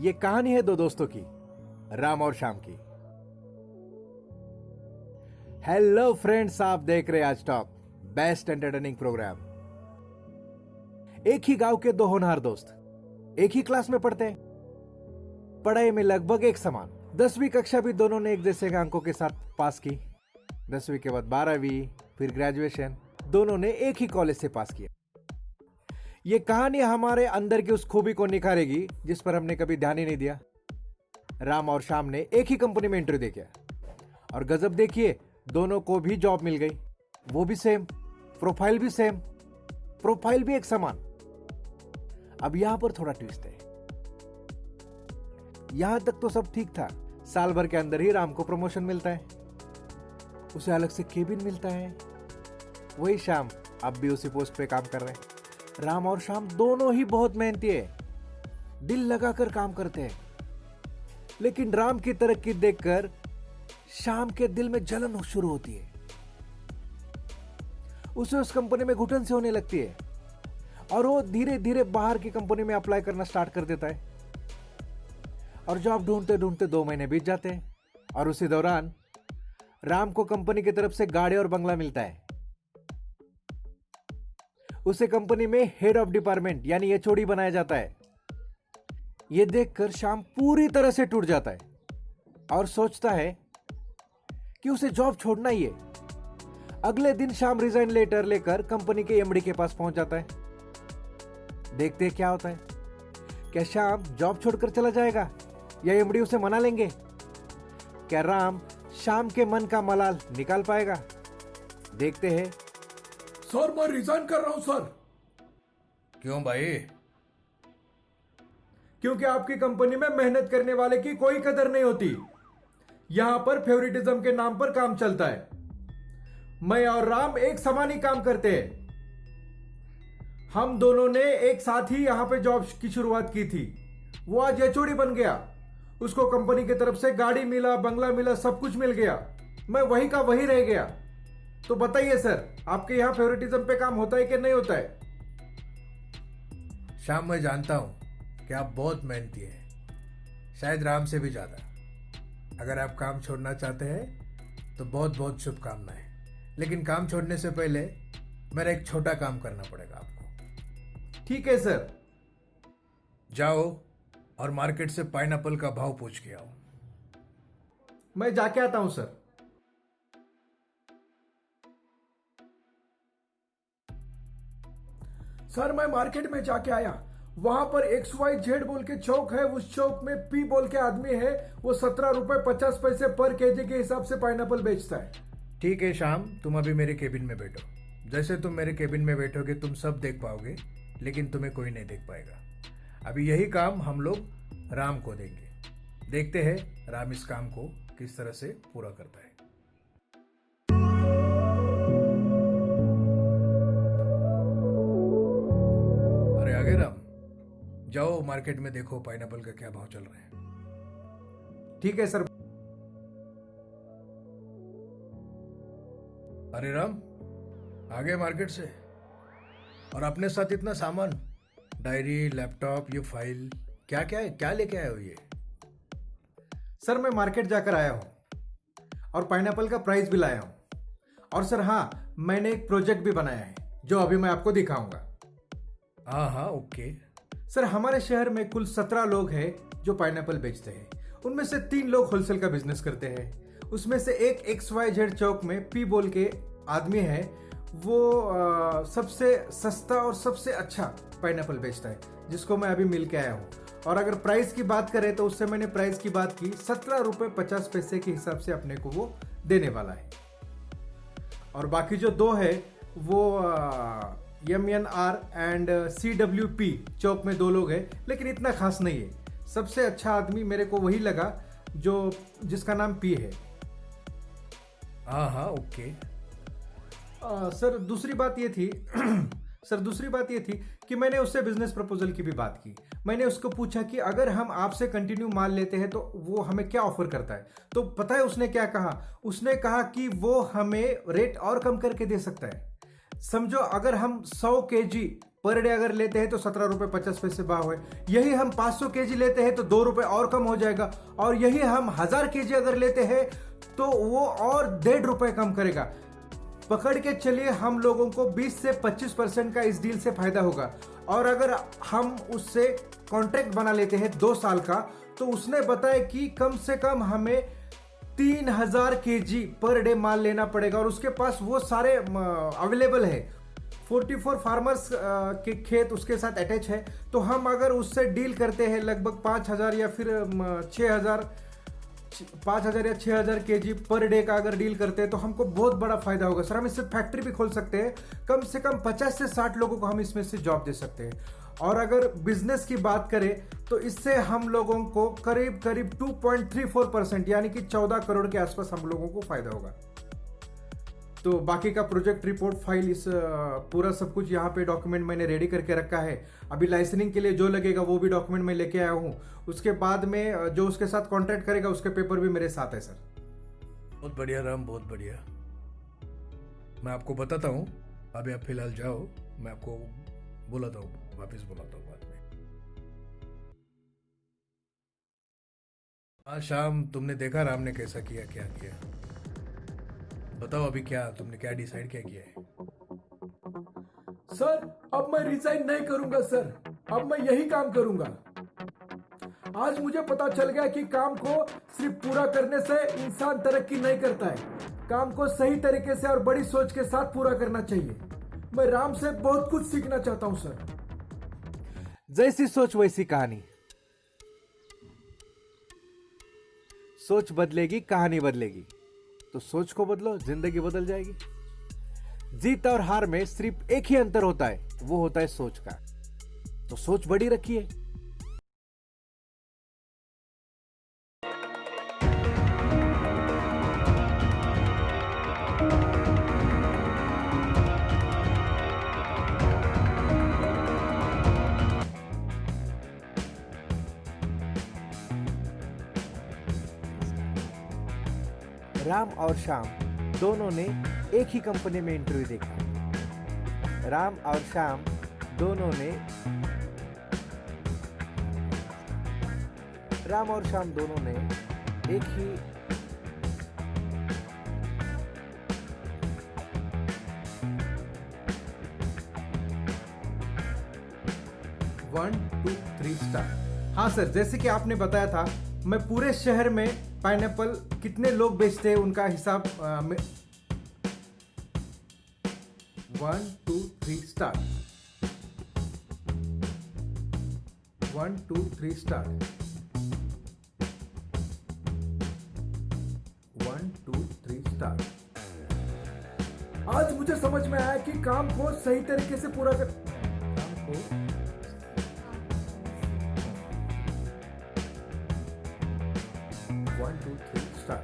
ये कहानी है दो दोस्तों की, राम और श्याम की। हेलो फ्रेंड्स, आप देख रहे हैं आज टॉप बेस्ट एंटरटेनिंग प्रोग्राम। एक ही गांव के दो होनहार दोस्त एक ही क्लास में पढ़ते हैं, पढ़ाई में लगभग एक समान। 10वीं कक्षा भी दोनों ने एक जैसे अंकों के साथ पास की। 10वीं के बाद 12वीं, फिर ग्रेजुएशन, दोनों ने एक ही कॉलेज से पास किया। ये कहानी हमारे अंदर की उस खूबी को निखारेगी जिस पर हमने कभी ध्यान ही नहीं दिया। राम और श्याम ने एक ही कंपनी में इंटरव्यू दिया और गजब देखिए, दोनों को भी जॉब मिल गई। वो भी सेम, प्रोफाइल भी सेम, प्रोफाइल भी एक समान। अब यहां पर थोड़ा ट्विस्ट है। यहां तक तो सब ठीक था। साल भर के अंदर ही राम को प्रमोशन मिलता है, उसे अलग से केबिन मिलता है। वही श्याम अब भी उसी पोस्ट पे काम कर रहे हैं। राम और श्याम दोनों ही बहुत मेहनती है, दिल लगाकर काम करते हैं। लेकिन राम की तरक्की देखकर श्याम के दिल में जलन शुरू होती है। उसे उस कंपनी में घुटन से होने लगती है और वो धीरे धीरे बाहर की कंपनी में अप्लाई करना स्टार्ट कर देता है। और जॉब ढूंढते ढूंढते 2 महीने बीत जाते हैं और उसी दौरान राम को कंपनी की तरफ से गाड़ी और बंगला मिलता है। उसे कंपनी में हेड ऑफ डिपार्टमेंट यानी एचओडी बनाया जाता है। यह देखकर श्याम पूरी तरह से टूट जाता है और सोचता है कि उसे जॉब छोड़ना ही है। अगले दिन श्याम रिजाइन लेटर लेकर कंपनी के एमडी के पास पहुंच जाता है। देखते हैं क्या होता है। क्या श्याम जॉब छोड़कर चला जाएगा या एमडी उसे मना लेंगे? क्या राम श्याम के मन का मलाल निकाल पाएगा? देखते हैं। सर, मैं रिजाइन कर रहा हूं सर। क्यों भाई? क्योंकि आपकी कंपनी में मेहनत करने वाले की कोई कदर नहीं होती। यहां पर फेवरेटिज्म के नाम पर काम चलता है। मैं और राम एक समान ही काम करते हैं। हम दोनों ने एक साथ ही यहां पे जॉब की शुरुआत की थी। वो आज एचओडी बन गया, उसको कंपनी की तरफ से गाड़ी मिला, बंगला मिला, सब कुछ मिल गया। मैं वही का वही रह गया। तो बताइए सर, आपके यहां फेवरेटिज्म पे काम होता है कि नहीं होता है? श्याम, मैं जानता हूं कि आप बहुत मेहनती हैं, शायद राम से भी ज्यादा। अगर आप काम छोड़ना चाहते हैं तो बहुत बहुत शुभकामनाएं। लेकिन काम छोड़ने से पहले मेरा एक छोटा काम करना पड़ेगा आपको। ठीक है सर। जाओ और मार्केट से पाइनएप्पल का भाव पूछ के आओ। मैं जाके आता हूं सर। सर, मैं मार्केट में जाके आया। वहां पर XYZ बोल के चौक है। उस चौक में P बोल के आदमी है। वो 17 रुपए 50 पैसे पर केजी के हिसाब से पाइनएप्पल बेचता है। ठीक है श्याम, तुम अभी मेरे केबिन में बैठो। जैसे तुम मेरे केबिन में बैठोगे तुम सब देख पाओगे, लेकिन तुम्हें कोई नहीं देख पाएगा। अभी यही काम हम लोग राम को देंगे। देखते हैं राम इस काम को किस तरह से पूरा करता है। अरे आगे राम, जाओ मार्केट में देखो पाइनएप्पल का क्या भाव चल रहा है। ठीक है सर। अरे राम, आगे मार्केट से। और अपने साथ इतना सामान, डायरी, लैपटॉप, ये फाइल, क्या क्या है? क्या लेके आए हो ये? सर, मैं मार्केट जाकर आया हूं और पाइनएप्पल का प्राइस भी लाया हूं। और सर हाँ, मैंने एक प्रोजेक्ट भी बनाया है जो अभी मैं आपको दिखाऊंगा। हाँ, ओके। सर, हमारे शहर में कुल 17 लोग हैं जो पाइनएप्पल बेचते हैं। उनमें से 3 लोग होलसेल का बिजनेस करते हैं। उसमें से एक XYZ चौक में P बोल के आदमी है। वो सबसे सस्ता और सबसे अच्छा पाइनएप्पल बेचता है, जिसको मैं अभी मिल के आया हूँ। और अगर प्राइस की बात करें तो उससे मैंने प्राइस की बात की 17 रुपए 50 पैसे के हिसाब से अपने को वो देने वाला है। और बाकी जो 2 है वो MNR एंड CWP चौक में 2 लोग हैं, लेकिन इतना खास नहीं है। सबसे अच्छा आदमी मेरे को वही लगा जिसका नाम P है। हाँ, ओके। सर, दूसरी बात ये थी सर, दूसरी बात ये थी कि मैंने उससे बिजनेस प्रपोजल की भी बात की। मैंने उसको पूछा कि अगर हम आपसे कंटिन्यू माल लेते हैं तो वो हमें क्या ऑफर करता है। तो पता है उसने क्या कहा? उसने कहा कि वो हमें रेट और कम करके दे सकता है। समझो, अगर हम 100 kg पर डे अगर लेते हैं तो 17 रुपये 50 पैसे भाव है। यही हम 500 केजी लेते हैं तो 2 रुपये और कम हो जाएगा, और यही हम 1000 केजी अगर लेते हैं तो वो और 1.5 रुपये कम करेगा। पकड़ के चलिए हम लोगों को 20 से 25% का इस डील से फायदा होगा। और अगर हम उससे कॉन्ट्रैक्ट बना लेते हैं 2 साल का, तो उसने बताया कि कम से कम हमें 3000 केजी पर डे माल लेना पड़ेगा, और उसके पास वो सारे अवेलेबल है। 44 फार्मर्स के खेत उसके साथ अटैच है। तो हम अगर उससे डील करते हैं लगभग 5000 या फिर 5000 या 6000 केजी पर डे का अगर डील करते हैं तो हमको बहुत बड़ा फायदा होगा सर। हम इससे फैक्ट्री भी खोल सकते हैं, कम से कम 50 से 60 लोगों को हम इसमें से जॉब दे सकते हैं। और अगर बिजनेस की बात करें तो इससे हम लोगों को करीब करीब 2.34% यानी कि 14 करोड़ के आसपास हम लोगों को फायदा होगा। तो बाकी का प्रोजेक्ट रिपोर्ट फाइल इस पूरा सब कुछ यहाँ पे डॉक्यूमेंट मैंने रेडी करके रखा है। अभी लाइसेंसिंग के लिए जो लगेगा वो भी डॉक्यूमेंट मैं लेके आया हूँ। उसके बाद में जो उसके साथ कॉन्ट्रैक्ट करेगा उसके पेपर भी मेरे साथ है सर। बहुत बढ़िया राम, बहुत बढ़िया। मैं आपको बताता हूँ, अभी आप फिलहाल जाओ, मैं आपको बुलाता हूँ, वापस बुलाता हूँ बाद में। आज शाम तुमने देखा राम ने कैसा किया, क्या किया? बताओ अभी तुमने क्या डिसाइड क्या किया है? सर अब मैं रिजाइन नहीं करूंगा सर, अब मैं यही काम करूंगा। आज मुझे पता चल गया कि काम को सिर्फ पूरा करने से इंसान तरक्की नहीं करता है, काम को सही तरीके से और बड़ी सोच के साथ पूरा करना चाहिए। मैं राम से बहुत कुछ सीखना चाहता हूं सर। जैसी सोच वैसी कहानी। सोच बदलेगी, कहानी बदलेगी। तो सोच को बदलो, जिंदगी बदल जाएगी। जीत और हार में सिर्फ एक ही अंतर होता है, वो होता है सोच का। तो सोच बड़ी रखिए। राम और श्याम दोनों ने एक ही कंपनी में इंटरव्यू देखा। राम और श्याम दोनों ने एक ही वन टू थ्री स्टार। हाँ सर, जैसे कि आपने बताया था, मैं पूरे शहर में पाइनएप्पल कितने लोग बेचते हैं उनका हिसाब 1 2 3 स्टार। 1 2 3 स्टार। 1 2 3 स्टार। आज मुझे समझ में आया कि काम को सही तरीके से पूरा कर काम को 1 2 3 स्टार।